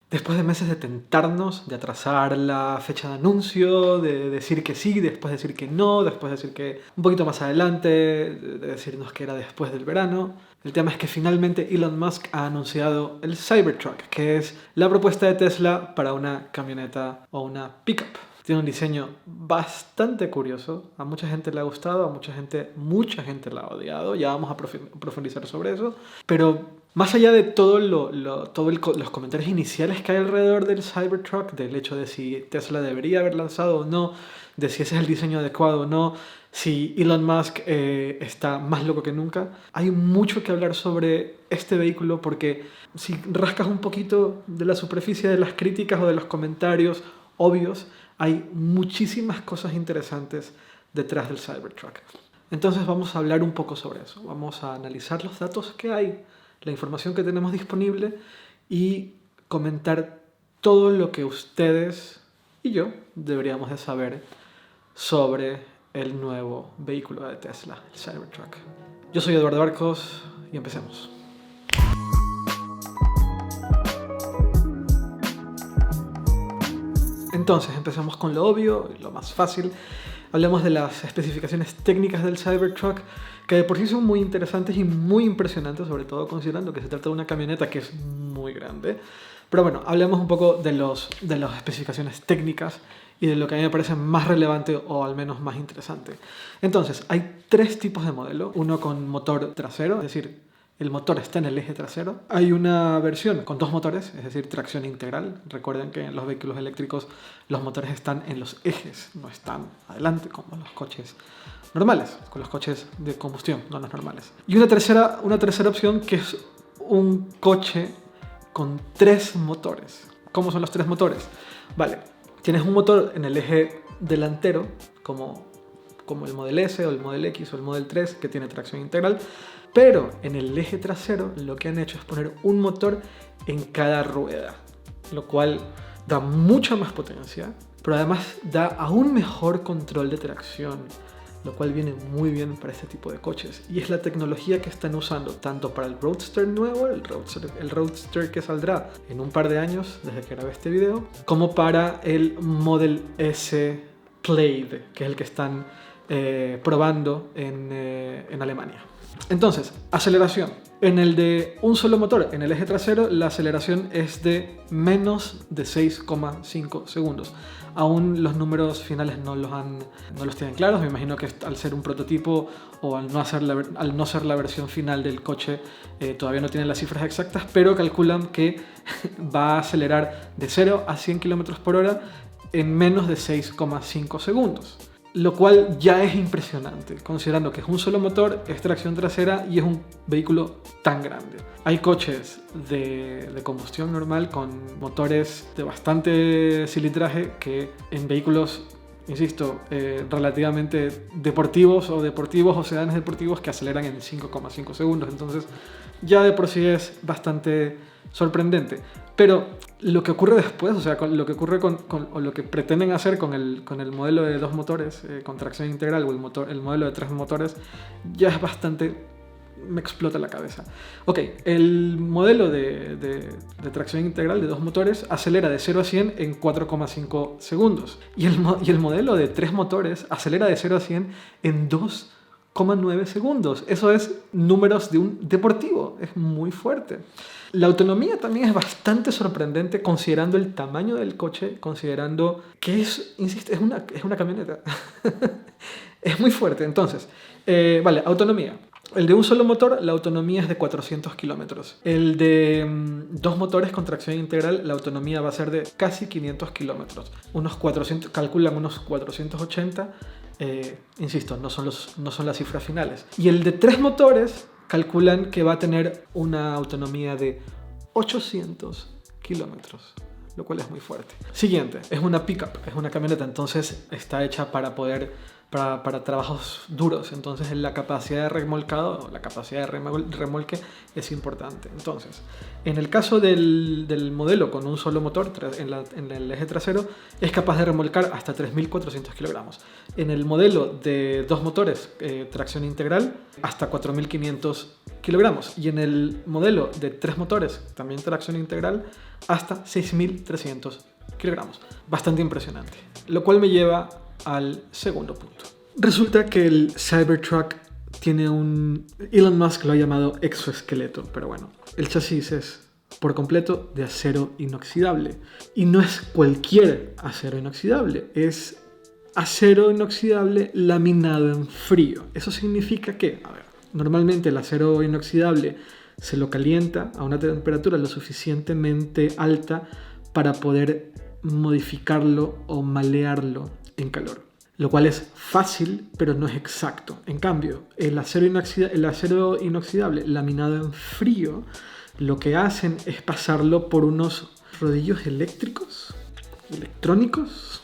Después de meses de tentarnos, de atrasar la fecha de anuncio, de decir que sí, después decir que no, después decir que un poquito más adelante, de decirnos que era después del verano. El tema es que finalmente Elon Musk ha anunciado el Cybertruck, que es la propuesta de Tesla para una camioneta o una pickup. Tiene un diseño bastante curioso, a mucha gente le ha gustado, a mucha gente la ha odiado, ya vamos a profundizar sobre eso, pero más allá de los comentarios iniciales que hay alrededor del Cybertruck, del hecho de si Tesla debería haber lanzado o no, de si ese es el diseño adecuado o no, si Elon Musk está más loco que nunca, hay mucho que hablar sobre este vehículo porque si rascas un poquito de la superficie de las críticas o de los comentarios obvios, hay muchísimas cosas interesantes detrás del Cybertruck. Entonces vamos a hablar un poco sobre eso, vamos a analizar los datos que hay, la información que tenemos disponible y comentar todo lo que ustedes y yo deberíamos de saber sobre el nuevo vehículo de Tesla, el Cybertruck. Yo soy Eduardo Arcos y empecemos. Entonces, empezamos con lo obvio, lo más fácil. Hablemos de las especificaciones técnicas del Cybertruck, que de por sí son muy interesantes y muy impresionantes, sobre todo considerando que se trata de una camioneta que es muy grande. Pero bueno, hablemos un poco de las especificaciones técnicas y de lo que a mí me parece más relevante o al menos más interesante. Entonces, hay 3 tipos de modelo. Uno con motor trasero, es decir, el motor está en el eje trasero. Hay una versión con 2 motores, es decir, tracción integral. Recuerden que en los vehículos eléctricos los motores están en los ejes, no están adelante como los coches normales, con los coches de combustión, no los normales. Y una tercera opción que es un coche con 3 motores. ¿Cómo son los 3 motores? Vale, tienes un motor en el eje delantero, como el Model S o el Model X o el Model 3, que tiene tracción integral, pero en el eje trasero lo que han hecho es poner un motor en cada rueda, lo cual da mucha más potencia, pero además da aún mejor control de tracción, lo cual viene muy bien para este tipo de coches. Y es la tecnología que están usando tanto para el Roadster nuevo, el Roadster que saldrá en un par de años desde que grabé este video, como para el Model S Plaid, que es el que están probando en Alemania. Entonces, aceleración. En el de un solo motor, en el eje trasero, la aceleración es de menos de 6,5 segundos. Aún los números finales no los tienen claros. Me imagino que al ser un prototipo o al no ser la versión final del coche, todavía no tienen las cifras exactas, pero calculan que va a acelerar de 0 a 100 km por hora en menos de 6,5 segundos. Lo cual ya es impresionante, considerando que es un solo motor, es tracción trasera y es un vehículo tan grande. Hay coches de combustión normal con motores de bastante cilindraje que en vehículos, insisto, relativamente deportivos o sedanes deportivos que aceleran en 5,5 segundos. Entonces ya de por sí es bastante sorprendente. Pero lo que ocurre después, o sea, lo que ocurre o lo que pretenden hacer con el modelo de 2 motores con tracción integral o el modelo de 3 motores, ya es bastante... me explota la cabeza. Ok, el modelo de tracción integral de 2 motores acelera de 0 a 100 en 4,5 segundos. Y el modelo de 3 motores acelera de 0 a 100 en 2,9 segundos. Eso es números de un deportivo, es muy fuerte. La autonomía también es bastante sorprendente considerando el tamaño del coche, considerando que insisto, es una camioneta. Es muy fuerte. Entonces, vale, autonomía. El de un solo motor, la autonomía es de 400 kilómetros. El de 2 motores con tracción integral, la autonomía va a ser de casi 500 kilómetros. Calculan unos 480. Insisto, no son las cifras finales. Y el de 3 motores calculan que va a tener una autonomía de 800 kilómetros, lo cual es muy fuerte. Siguiente, es una pickup, es una camioneta, entonces está hecha para poder para trabajos duros. Entonces la capacidad de remolcado, la capacidad de remolque es importante. Entonces, en el caso del modelo con un solo motor en el eje trasero, es capaz de remolcar hasta 3.400 kilogramos. En el modelo de 2 motores, tracción integral, hasta 4.500 kilogramos. Y en el modelo de 3 motores, también tracción integral, hasta 6.300 kilogramos. Bastante impresionante. Lo cual me lleva al segundo punto. Resulta que el Cybertruck tiene Elon Musk lo ha llamado exoesqueleto, pero bueno, el chasis es por completo de acero inoxidable. Y no es cualquier acero inoxidable, es acero inoxidable laminado en frío. Eso significa que, normalmente el acero inoxidable se lo calienta a una temperatura lo suficientemente alta para poder modificarlo o malearlo en calor, lo cual es fácil, pero no es exacto. En cambio, el acero inoxidable laminado en frío, lo que hacen es pasarlo por unos rodillos eléctricos, electrónicos.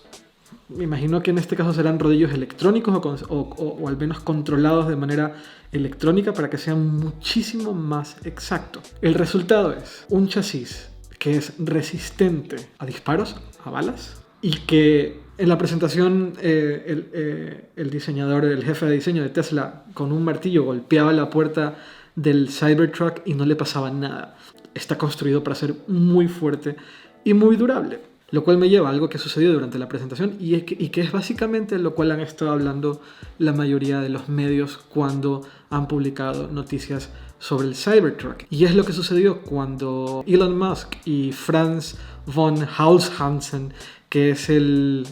Me imagino que en este caso serán rodillos electrónicos o al menos controlados de manera electrónica para que sea muchísimo más exacto. El resultado es un chasis que es resistente a disparos, a balas, y que en la presentación el diseñador, el jefe de diseño de Tesla, con un martillo golpeaba la puerta del Cybertruck y no le pasaba nada. Está construido para ser muy fuerte y muy durable. Lo cual me lleva a algo que sucedió durante la presentación y que es básicamente lo cual han estado hablando la mayoría de los medios cuando han publicado noticias sobre el Cybertruck. Y es lo que sucedió cuando Elon Musk y Franz von Holzhausen, que es el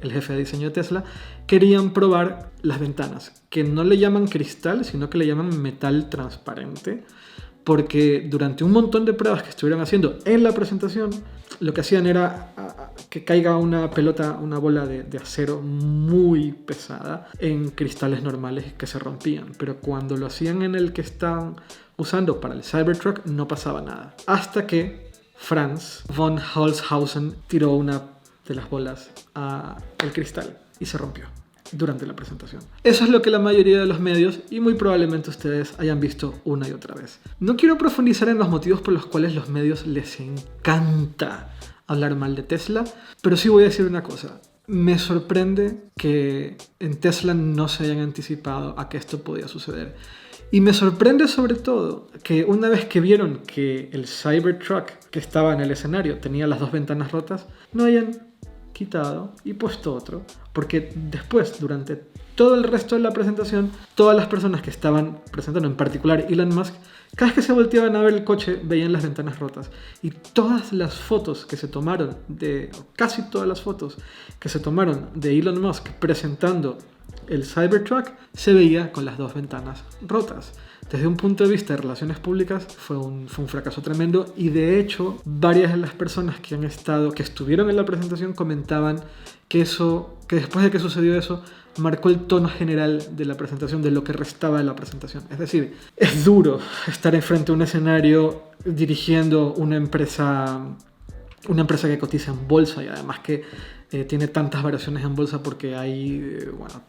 jefe de diseño de Tesla, querían probar las ventanas, que no le llaman cristal, sino que le llaman metal transparente, porque durante un montón de pruebas que estuvieron haciendo en la presentación, lo que hacían era que caiga una bola de acero muy pesada en cristales normales que se rompían. Pero cuando lo hacían en el que están usando para el Cybertruck, no pasaba nada. Hasta que Franz von Holzhausen tiró una de las bolas al cristal y se rompió durante la presentación. Eso es lo que la mayoría de los medios y muy probablemente ustedes hayan visto una y otra vez. No quiero profundizar en los motivos por los cuales los medios les encanta hablar mal de Tesla, pero sí voy a decir una cosa. Me sorprende que en Tesla no se hayan anticipado a que esto podía suceder. Y me sorprende sobre todo que una vez que vieron que el Cybertruck que estaba en el escenario tenía las 2 ventanas rotas, no hayan quitado y puesto otro, porque después, durante todo el resto de la presentación, todas las personas que estaban presentando, en particular Elon Musk, cada vez que se volteaban a ver el coche veían las ventanas rotas, y todas las fotos que se tomaron casi todas las fotos que se tomaron de Elon Musk presentando el Cybertruck se veía con las 2 ventanas rotas. Desde un punto de vista de relaciones públicas fue un fracaso tremendo, y de hecho varias de las personas que estuvieron en la presentación comentaban que después de que sucedió eso marcó el tono general de la presentación, de lo que restaba de la presentación. Es decir, es duro estar enfrente a un escenario dirigiendo una empresa que cotiza en bolsa y además que tiene tantas variaciones en bolsa, porque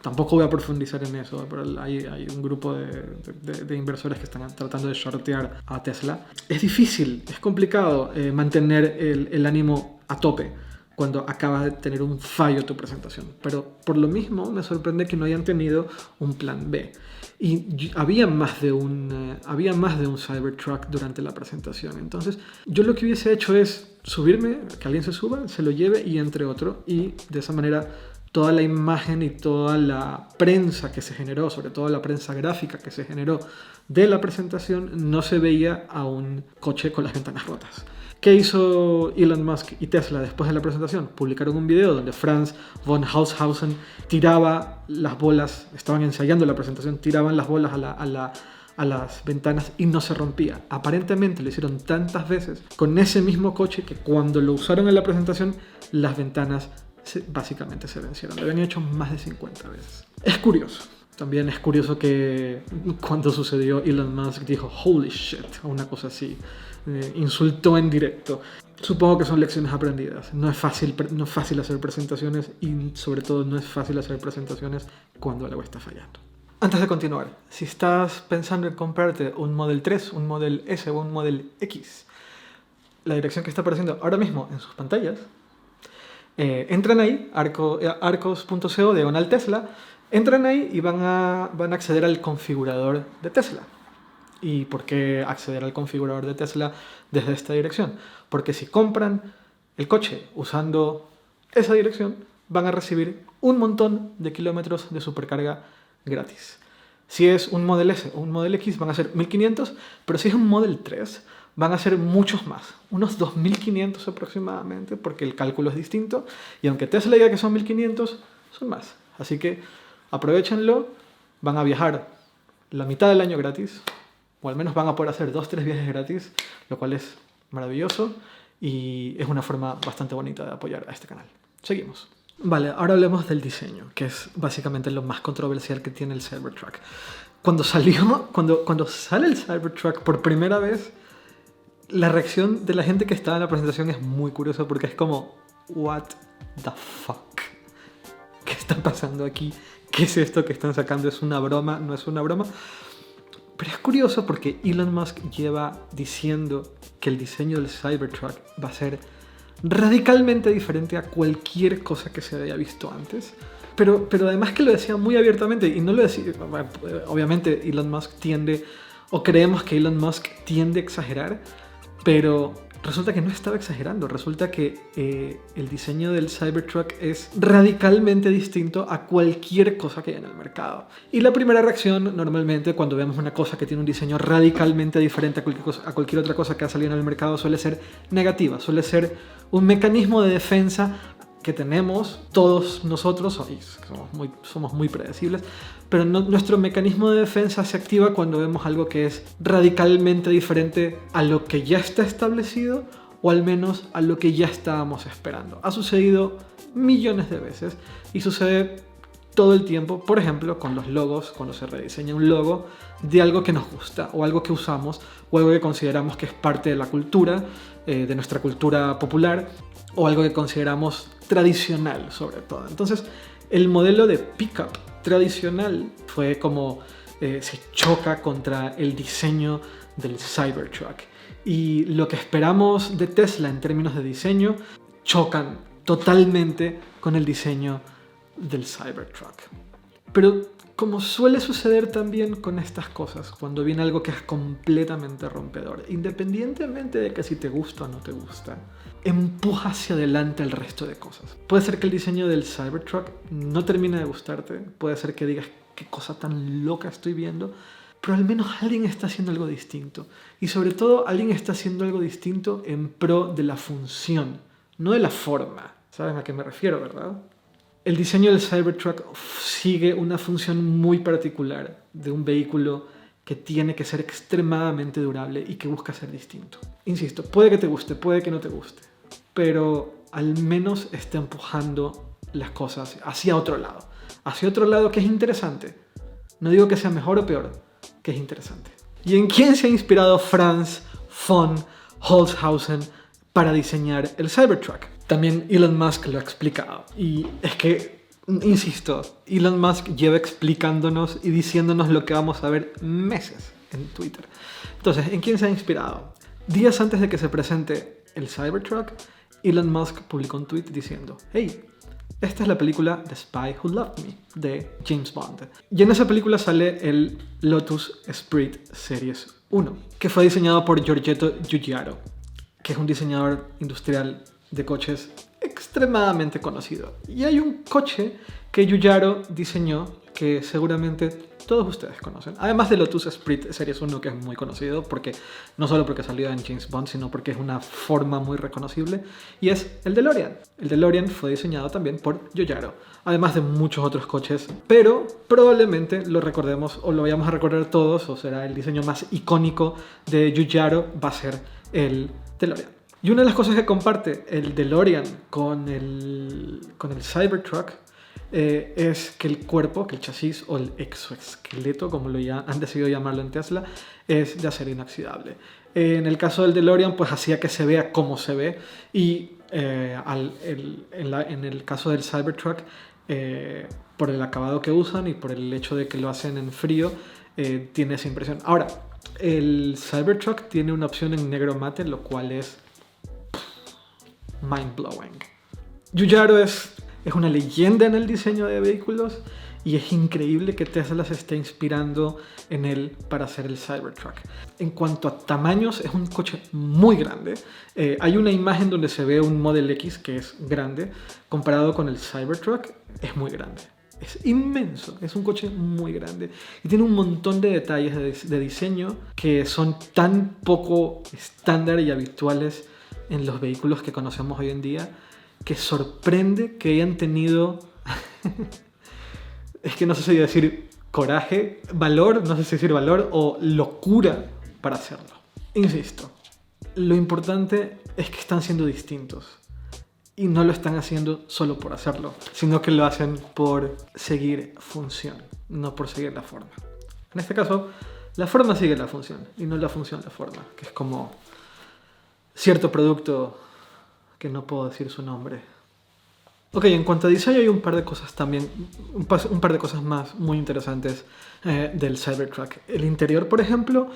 tampoco voy a profundizar en eso, pero hay un grupo de inversores que están tratando de shortear a Tesla. Es difícil, es complicado mantener el ánimo a tope cuando acaba de tener un fallo tu presentación, pero por lo mismo me sorprende que no hayan tenido un plan B. Y había más de un Cybertruck durante la presentación. Entonces yo lo que hubiese hecho es subirme, que alguien se suba, se lo lleve y entre otro, y de esa manera toda la imagen y toda la prensa que se generó, sobre todo la prensa gráfica que se generó de la presentación, no se veía a un coche con las ventanas rotas. ¿Qué hizo Elon Musk y Tesla después de la presentación? Publicaron un video donde Franz von Holzhausen tiraba las bolas, estaban ensayando la presentación, tiraban las bolas a las ventanas y no se rompía. Aparentemente lo hicieron tantas veces con ese mismo coche que cuando lo usaron en la presentación, las ventanas básicamente se vencieron. Lo habían hecho más de 50 veces. Es curioso. También es curioso que cuando sucedió Elon Musk dijo "holy shit" o una cosa así. insultó en directo. Supongo que son lecciones aprendidas. No es fácil hacer presentaciones y sobre todo no es fácil hacer presentaciones cuando algo está fallando. Antes de continuar, si estás pensando en comprarte un Model 3, un Model S o un Model X, la dirección que está apareciendo ahora mismo en sus pantallas, entran ahí, arcos.co/Tesla, entran ahí y van a acceder al configurador de Tesla. ¿Y por qué acceder al configurador de Tesla desde esta dirección? Porque si compran el coche usando esa dirección, van a recibir un montón de kilómetros de supercarga gratis. Si es un Model S o un Model X van a ser 1500, pero si es un Model 3 van a ser muchos más, unos 2500 aproximadamente, porque el cálculo es distinto, y aunque Tesla diga que son 1500, son más. Así que aprovechenlo, van a viajar la mitad del año gratis, o al menos van a poder hacer 2-3 viajes gratis, lo cual es maravilloso y es una forma bastante bonita de apoyar a este canal. Seguimos. Vale, ahora hablemos del diseño, que es básicamente lo más controversial que tiene el Cybertruck. Cuando sale el Cybertruck por primera vez, la reacción de la gente que estaba en la presentación es muy curiosa porque es como, what the fuck? ¿Qué está pasando aquí? ¿Qué es esto que están sacando? ¿Es una broma? ¿No es una broma? Pero es curioso porque Elon Musk lleva diciendo que el diseño del Cybertruck va a ser radicalmente diferente a cualquier cosa que se haya visto antes. Pero además que lo decía muy abiertamente, y no lo decía, obviamente Elon Musk creemos que Elon Musk tiende a exagerar, pero resulta que no estaba exagerando. Resulta que el diseño del Cybertruck es radicalmente distinto a cualquier cosa que hay en el mercado. Y la primera reacción normalmente cuando vemos una cosa que tiene un diseño radicalmente diferente a cualquier otra cosa que ha salido en el mercado suele ser negativa, suele ser un mecanismo de defensa que tenemos todos nosotros, somos muy predecibles, pero nuestro mecanismo de defensa se activa cuando vemos algo que es radicalmente diferente a lo que ya está establecido o al menos a lo que ya estábamos esperando. Ha sucedido millones de veces y sucede todo el tiempo, por ejemplo, con los logos, cuando se rediseña un logo de algo que nos gusta o algo que usamos o algo que consideramos que es parte de la cultura, de nuestra cultura popular, o algo que consideramos tradicional sobre todo. Entonces, el modelo de pickup tradicional fue como se choca contra el diseño del Cybertruck. Y lo que esperamos de Tesla en términos de diseño chocan totalmente con el diseño del Cybertruck. Pero como suele suceder también con estas cosas, cuando viene algo que es completamente rompedor, independientemente de que si te gusta o no te gusta, empuja hacia adelante el resto de cosas. Puede ser que el diseño del Cybertruck no termine de gustarte, puede ser que digas qué cosa tan loca estoy viendo, pero al menos alguien está haciendo algo distinto. Y sobre todo alguien está haciendo algo distinto en pro de la función, no de la forma. ¿Saben a qué me refiero, verdad? El diseño del Cybertruck sigue una función muy particular de un vehículo que tiene que ser extremadamente durable y que busca ser distinto. Insisto, puede que te guste, puede que no te guste, pero al menos está empujando las cosas hacia otro lado que es interesante. No digo que sea mejor o peor, que es interesante. ¿Y en quién se ha inspirado Franz von Holzhausen para diseñar el Cybertruck? También Elon Musk lo ha explicado. Y es que, insisto, Elon Musk lleva explicándonos y diciéndonos lo que vamos a ver meses en Twitter. Entonces, ¿en quién se ha inspirado? Días antes de que se presente el Cybertruck, Elon Musk publicó un tweet diciendo: hey, esta es la película The Spy Who Loved Me, de James Bond. Y en esa película sale el Lotus Esprit Series 1, que fue diseñado por Giorgetto Giugiaro, que es un diseñador industrial de coches extremadamente conocido. Y hay un coche que Giugiaro diseñó que seguramente todos ustedes conocen. Además del Lotus Esprit Series 1, que es muy conocido, porque no solo porque salió en James Bond, sino porque es una forma muy reconocible, y es el DeLorean. El DeLorean fue diseñado también por Giugiaro, además de muchos otros coches, pero probablemente lo recordemos o lo vayamos a recordar todos, o será el diseño más icónico de Giugiaro, va a ser el DeLorean. Y una de las cosas que comparte el DeLorean con el Cybertruck es que el cuerpo, que el chasis o el exoesqueleto, como han decidido llamarlo en Tesla, es de acero inoxidable. En el caso del DeLorean, pues hacía que se vea como se ve. Y en el caso del Cybertruck, por el acabado que usan y por el hecho de que lo hacen en frío, tiene esa impresión. Ahora, el Cybertruck tiene una opción en negro mate, lo cual es mind-blowing. Giugiaro es una leyenda en el diseño de vehículos y es increíble que Tesla se esté inspirando en él para hacer el Cybertruck. En cuanto a tamaños, es un coche muy grande. Hay una imagen donde se ve un Model X que es grande. Comparado con el Cybertruck, es muy grande. Es inmenso, es un coche muy grande. Y tiene un montón de detalles de diseño que son tan poco estándar y habituales en los vehículos que conocemos hoy en día, que sorprende que hayan tenido... es que no sé si decir coraje, valor, no sé si decir valor o locura para hacerlo. Insisto, lo importante es que están siendo distintos y no lo están haciendo solo por hacerlo, sino que lo hacen por seguir función, no por seguir la forma. En este caso, la forma sigue la función y no la función la forma, que es como cierto producto que no puedo decir su nombre. Ok, en cuanto a diseño hay un par de cosas también, un par de cosas más muy interesantes del Cybertruck. El interior, por ejemplo,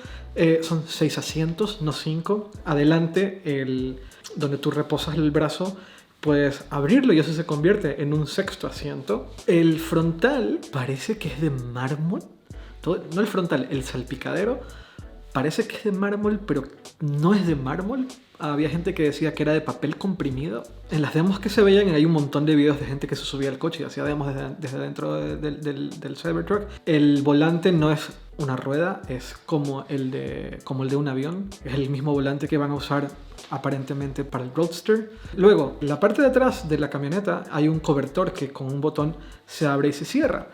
son 6 asientos, no 5. Adelante, donde tú reposas el brazo, puedes abrirlo y eso se convierte en un sexto asiento. El frontal parece que es de mármol. No el frontal, el salpicadero parece que es de mármol, pero no es de mármol. Había gente que decía que era de papel comprimido. En las demos que se veían hay un montón de videos de gente que se subía al coche y hacía demos desde dentro del Cybertruck. El volante no es una rueda, es como el de un avión. Es el mismo volante que van a usar aparentemente para el Roadster. Luego, en la parte de atrás de la camioneta hay un cobertor que con un botón se abre y se cierra.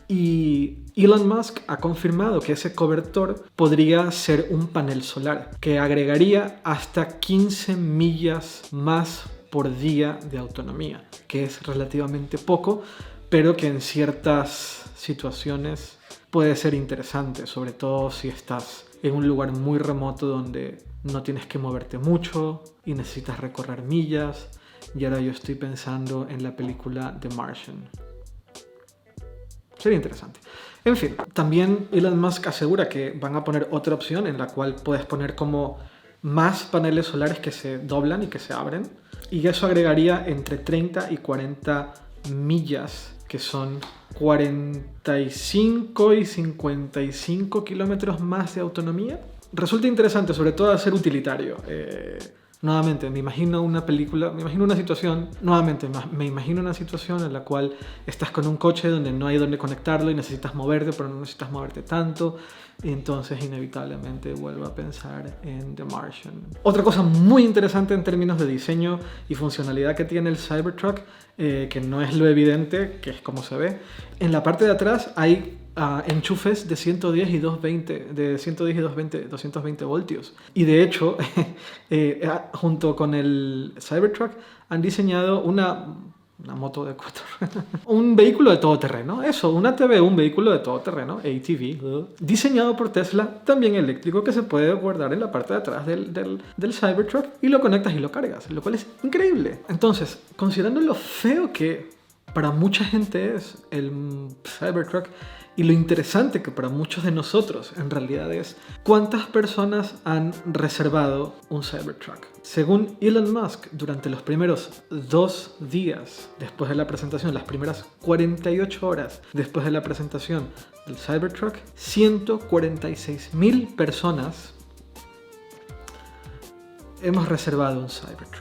Y Elon Musk ha confirmado que ese cobertor podría ser un panel solar que agregaría hasta 15 millas más por día de autonomía, que es relativamente poco, pero que en ciertas situaciones puede ser interesante, sobre todo si estás en un lugar muy remoto donde no tienes que moverte mucho y necesitas recorrer millas. Y ahora yo estoy pensando en la película The Martian. Sería interesante. En fin, también Elon Musk asegura que van a poner otra opción en la cual puedes poner como más paneles solares que se doblan y que se abren. Y eso agregaría entre 30 y 40 millas, que son 45 y 55 kilómetros más de autonomía. Resulta interesante, sobre todo al ser utilitario. Nuevamente, me imagino una situación en la cual estás con un coche donde no hay donde conectarlo y necesitas moverte, pero no necesitas moverte tanto. Y entonces, inevitablemente, vuelvo a pensar en The Martian. Otra cosa muy interesante en términos de diseño y funcionalidad que tiene el Cybertruck, que no es lo evidente, que es como se ve. En la parte de atrás hay enchufes de 110 y 220 voltios. Y de hecho, junto con el Cybertruck han diseñado una moto de 4 un vehículo de todoterreno. Eso, un ATV, un vehículo de todoterreno, ATV, diseñado por Tesla, también eléctrico, que se puede guardar en la parte de atrás del Cybertruck y lo conectas y lo cargas, lo cual es increíble. Entonces, considerando lo feo que para mucha gente es el Cybertruck, y lo interesante que para muchos de nosotros en realidad es cuántas personas han reservado un Cybertruck. Según Elon Musk, durante los primeros 2 días después de la presentación, las primeras 48 horas después de la presentación del Cybertruck, 146,000 personas hemos reservado un Cybertruck.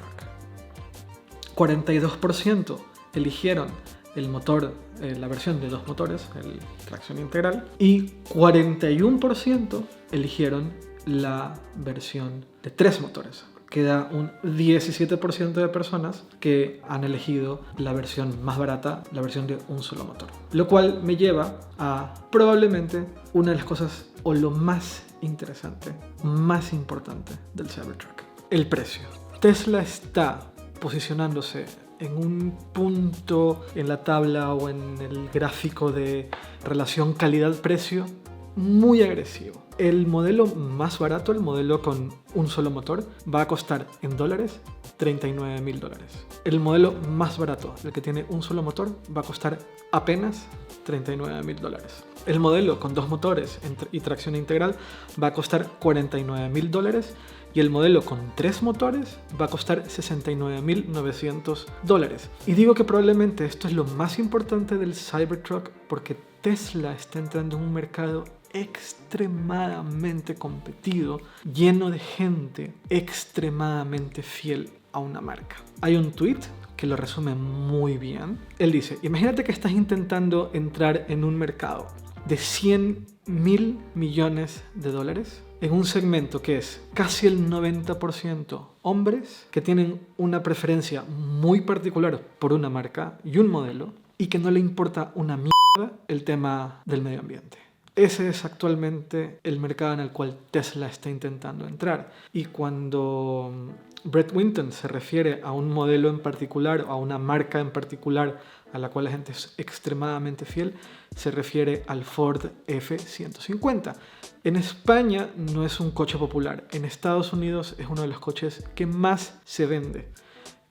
42% eligieron el motor, la versión de 2 motores, el tracción integral, y 41% eligieron la versión de 3 motores. Queda un 17% de personas que han elegido la versión más barata, la versión de un solo motor. Lo cual me lleva a probablemente una de las cosas o lo más interesante, más importante del Cybertruck: el precio. Tesla está posicionándose en un punto en la tabla o en el gráfico de relación calidad-precio muy agresivo. El modelo más barato, el modelo con un solo motor, va a costar en dólares $39.000. El modelo más barato, el que tiene un solo motor, va a costar apenas $39.000. El modelo con 2 motores y tracción integral va a costar $49.000 y el modelo con 3 motores va a costar $69.900. Y digo que probablemente esto es lo más importante del Cybertruck porque Tesla está entrando en un mercado extremadamente competido, lleno de gente extremadamente fiel a una marca. Hay un tweet que lo resume muy bien. Él dice, imagínate que estás intentando entrar en un mercado de $100.000 millones en un segmento que es casi el 90% hombres que tienen una preferencia muy particular por una marca y un modelo y que no le importa una mierda el tema del medio ambiente. Ese es actualmente el mercado en el cual Tesla está intentando entrar. Y cuando Brett Winton se refiere a un modelo en particular o a una marca en particular a la cual la gente es extremadamente fiel, se refiere al Ford F-150. En España no es un coche popular. En Estados Unidos es uno de los coches que más se vende.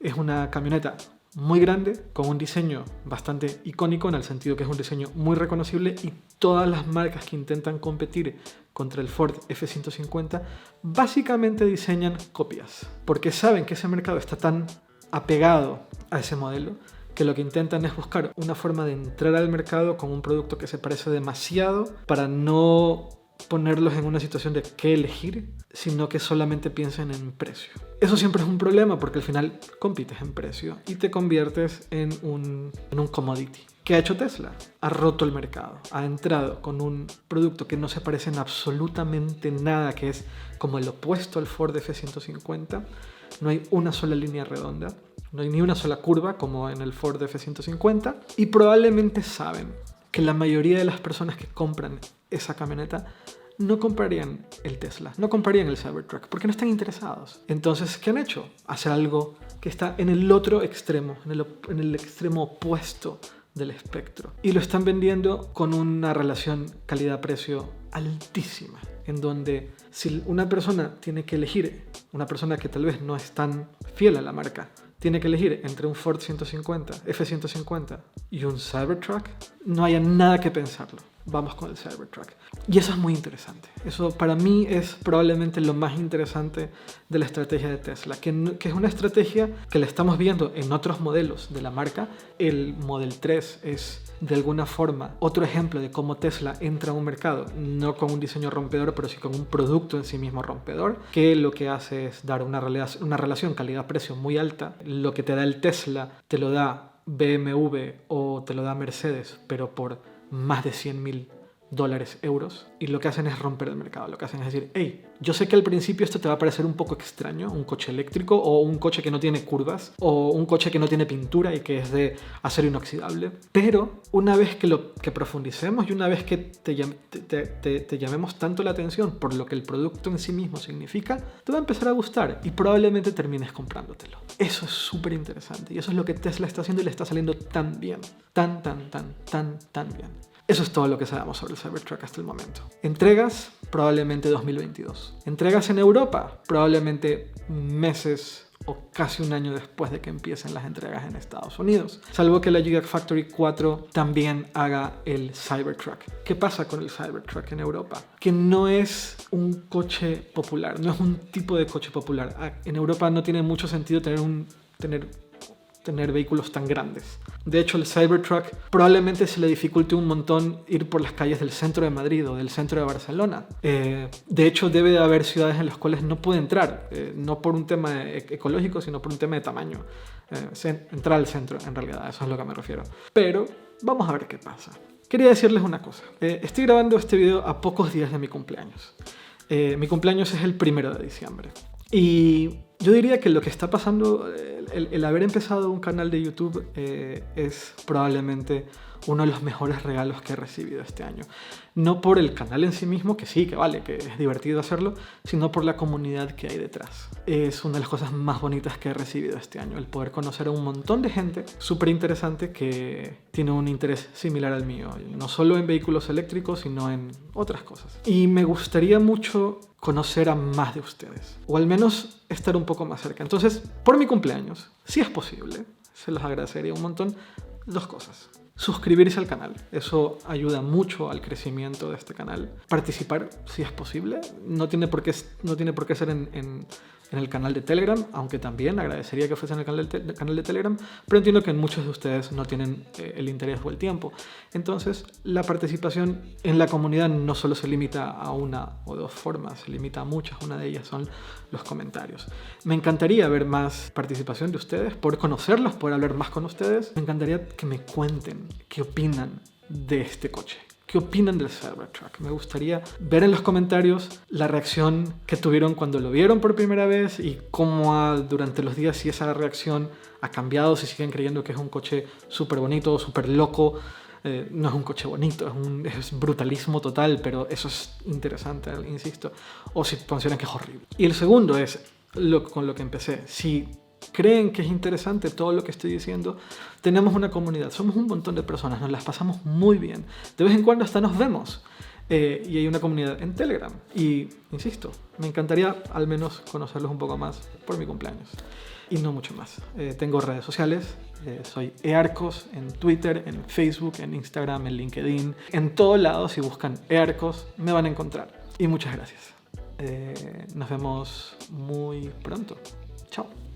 Es una camioneta muy grande, con un diseño bastante icónico en el sentido que es un diseño muy reconocible y todas las marcas que intentan competir contra el Ford F-150 básicamente diseñan copias porque saben que ese mercado está tan apegado a ese modelo que lo que intentan es buscar una forma de entrar al mercado con un producto que se parece demasiado para no ponerlos en una situación de qué elegir, sino que solamente piensen en precio. Eso siempre es un problema porque al final compites en precio y te conviertes en un commodity. ¿Qué ha hecho Tesla? Ha roto el mercado, ha entrado con un producto que no se parece en absolutamente nada, que es como el opuesto al Ford F-150. No hay una sola línea redonda, no hay ni una sola curva como en el Ford F-150 y probablemente saben que la mayoría de las personas que compran esa camioneta no comprarían el Tesla, no comprarían el Cybertruck, porque no están interesados. Entonces, ¿qué han hecho? Hacer algo que está en el otro extremo, en el extremo opuesto del espectro. Y lo están vendiendo con una relación calidad-precio altísima, en donde si una persona tiene que elegir, una persona que tal vez no es tan fiel a la marca, tiene que elegir entre un Ford F-150 y un Cybertruck, no haya nada que pensarlo. Vamos con el Cybertruck. Y eso es muy interesante. Eso para mí es probablemente lo más interesante de la estrategia de Tesla, que es una estrategia que la estamos viendo en otros modelos de la marca. El Model 3 es de alguna forma otro ejemplo de cómo Tesla entra a un mercado, no con un diseño rompedor, pero sí con un producto en sí mismo rompedor, que lo que hace es dar una relación calidad-precio muy alta. Lo que te da el Tesla te lo da BMW o te lo da Mercedes, pero por más de $100.000, euros, y lo que hacen es romper el mercado. Lo que hacen es decir, hey, yo sé que al principio esto te va a parecer un poco extraño, un coche eléctrico o un coche que no tiene curvas o un coche que no tiene pintura y que es de acero inoxidable, pero una vez que profundicemos y una vez que te llamemos tanto la atención por lo que el producto en sí mismo significa, te va a empezar a gustar y probablemente termines comprándotelo. Eso es súper interesante y eso es lo que Tesla está haciendo y le está saliendo tan bien, tan bien. Eso es todo lo que sabemos sobre el Cybertruck hasta el momento. Entregas, probablemente 2022. Entregas en Europa, probablemente meses o casi un año después de que empiecen las entregas en Estados Unidos. Salvo que la Gigafactory 4 también haga el Cybertruck. ¿Qué pasa con el Cybertruck en Europa? Que no es un coche popular, no es un tipo de coche popular. En Europa no tiene mucho sentido tener vehículos tan grandes. De hecho, el Cybertruck probablemente se le dificulte un montón ir por las calles del centro de Madrid o del centro de Barcelona. De hecho, debe de haber ciudades en las cuales no puede entrar, no por un tema ecológico, sino por un tema de tamaño. Entrar al centro, en realidad, eso es a lo que me refiero. Pero vamos a ver qué pasa. Quería decirles una cosa. Estoy grabando este video a pocos días de mi cumpleaños. Mi cumpleaños es el 1 de diciembre. Y yo diría que lo que está pasando el haber empezado un canal de YouTube es probablemente uno de los mejores regalos que he recibido este año. No por el canal en sí mismo, que sí, que vale, que es divertido hacerlo, sino por la comunidad que hay detrás. Es una de las cosas más bonitas que he recibido este año, el poder conocer a un montón de gente súper interesante que tiene un interés similar al mío, no solo en vehículos eléctricos, sino en otras cosas. Y me gustaría mucho conocer a más de ustedes, o al menos estar un poco más cerca. Entonces, por mi cumpleaños, si es posible, se los agradecería un montón, 2 cosas. Suscribirse al canal, eso ayuda mucho al crecimiento de este canal. Participar, si es posible, no tiene por qué ser en el canal de Telegram, aunque también agradecería que fuese en el canal de Telegram, pero entiendo que muchos de ustedes no tienen el interés o el tiempo. Entonces, la participación en la comunidad no solo se limita a una o 2 formas, se limita a muchas. Una de ellas son los comentarios. Me encantaría ver más participación de ustedes, poder conocerlos, poder hablar más con ustedes. Me encantaría que me cuenten qué opinan de este coche. ¿Qué opinan del Cybertruck? Me gustaría ver en los comentarios la reacción que tuvieron cuando lo vieron por primera vez y cómo durante los días si esa reacción ha cambiado, si siguen creyendo que es un coche súper bonito, súper loco. No es un coche bonito, es brutalismo total, pero eso es interesante, insisto. O si consideran que es horrible. Y el segundo es con lo que empecé. Si creen que es interesante todo lo que estoy diciendo, tenemos una comunidad, somos un montón de personas, nos las pasamos muy bien, de vez en cuando hasta nos vemos, y hay una comunidad en Telegram, y insisto, me encantaría al menos conocerlos un poco más por mi cumpleaños, y no mucho más. Tengo redes sociales, soy earcos en Twitter, en Facebook, en Instagram, en LinkedIn, en todos lados. Si buscan earcos me van a encontrar, y muchas gracias. Nos vemos muy pronto. Chao.